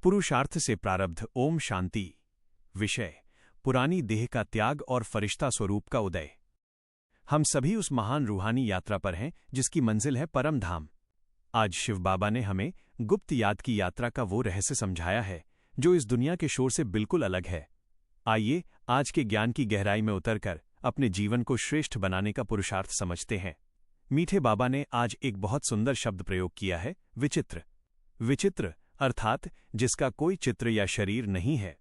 पुरुषार्थ से प्रारब्ध। ओम शांति। विषय: पुरानी देह का त्याग और फरिश्ता स्वरूप का उदय। हम सभी उस महान रूहानी यात्रा पर हैं जिसकी मंजिल है परम धाम। आज शिव बाबा ने हमें गुप्त याद की यात्रा का वो रहस्य समझाया है जो इस दुनिया के शोर से बिल्कुल अलग है। आइए आज के ज्ञान की गहराई में उतरकर अपने जीवन को श्रेष्ठ बनाने का पुरुषार्थ समझते हैं। मीठे बाबा ने आज एक बहुत सुंदर शब्द प्रयोग किया है, विचित्र। विचित्र अर्थात जिसका कोई चित्र या शरीर नहीं है।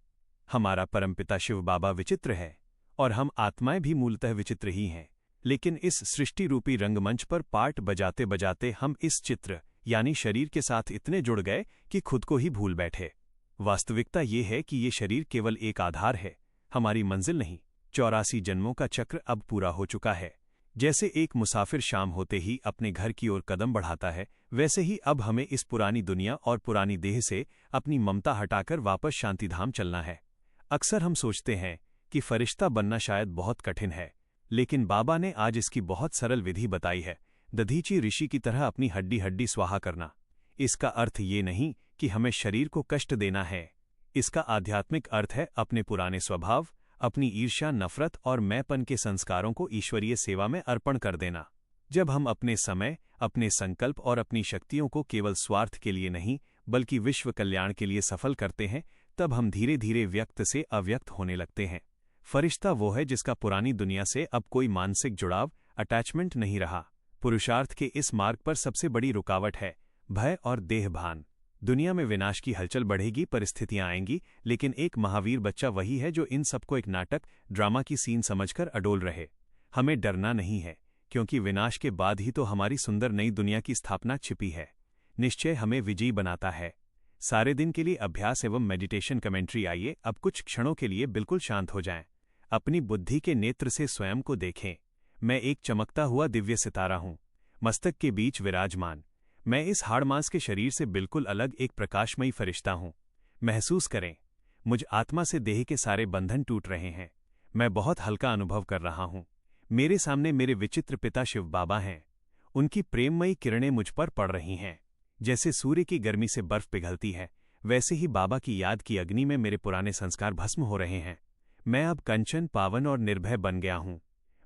हमारा परमपिता शिव बाबा विचित्र है और हम आत्माएं भी मूलतः विचित्र ही हैं। लेकिन इस सृष्टि रूपी रंगमंच पर पार्ट बजाते बजाते हम इस चित्र यानी शरीर के साथ इतने जुड़ गए कि खुद को ही भूल बैठे। वास्तविकता ये है कि ये शरीर केवल एक आधार है, हमारी मंजिल नहीं। 84 जन्मों का चक्र अब पूरा हो चुका है। जैसे एक मुसाफिर शाम होते ही अपने घर की ओर कदम बढ़ाता है, वैसे ही अब हमें इस पुरानी दुनिया और पुरानी देह से अपनी ममता हटाकर वापस शांतिधाम चलना है। अक्सर हम सोचते हैं कि फरिश्ता बनना शायद बहुत कठिन है, लेकिन बाबा ने आज इसकी बहुत सरल विधि बताई है। दधीची ऋषि की तरह अपनी हड्डी हड्डी स्वाहा करना। इसका अर्थ ये नहीं कि हमें शरीर को कष्ट देना है। इसका आध्यात्मिक अर्थ है अपने पुराने स्वभाव, अपनी ईर्ष्या, नफरत और मैंपन के संस्कारों को ईश्वरीय सेवा में अर्पण कर देना। जब हम अपने समय, अपने संकल्प और अपनी शक्तियों को केवल स्वार्थ के लिए नहीं बल्कि विश्व कल्याण के लिए सफल करते हैं, तब हम धीरे धीरे व्यक्त से अव्यक्त होने लगते हैं। फरिश्ता वो है जिसका पुरानी दुनिया से अब कोई मानसिक जुड़ाव, अटैचमेंट नहीं रहा। पुरुषार्थ के इस मार्ग पर सबसे बड़ी रुकावट है भय और देहभान। दुनिया में विनाश की हलचल बढ़ेगी, परिस्थितियां आएंगी, लेकिन एक महावीर बच्चा वही है जो इन सबको एक नाटक, ड्रामा की सीन समझकर अडोल रहे। हमें डरना नहीं है, क्योंकि विनाश के बाद ही तो हमारी सुंदर नई दुनिया की स्थापना छिपी है। निश्चय हमें विजयी बनाता है। सारे दिन के लिए अभ्यास एवं मेडिटेशन कमेंट्री। आइए अब कुछ क्षणों के लिए बिल्कुल शांत हो जाएं। अपनी बुद्धि के नेत्र से स्वयं को देखें। मैं एक चमकता हुआ दिव्य सितारा हूं, मस्तक के बीच विराजमान। मैं इस हाड़ मांस के शरीर से बिल्कुल अलग एक प्रकाशमयी फरिश्ता हूं। महसूस करें, मुझ आत्मा से देह के सारे बंधन टूट रहे हैं। मैं बहुत हल्का अनुभव कर रहा हूं। मेरे सामने मेरे विचित्र पिता शिव बाबा हैं। उनकी प्रेममयी किरणें मुझ पर पड़ रही हैं। जैसे सूर्य की गर्मी से बर्फ पिघलती है, वैसे ही बाबा की याद की अग्नि में मेरे पुराने संस्कार भस्म हो रहे हैं। मैं अब कंचन, पावन और निर्भय बन गया हूं।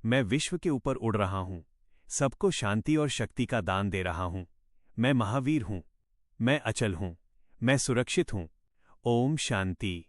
मैं विश्व के ऊपर उड़ रहा हूं, सबको शांति और शक्ति का दान दे रहा हूं। मैं महावीर हूं, मैं अचल हूं, मैं सुरक्षित हूं। ओम शांति।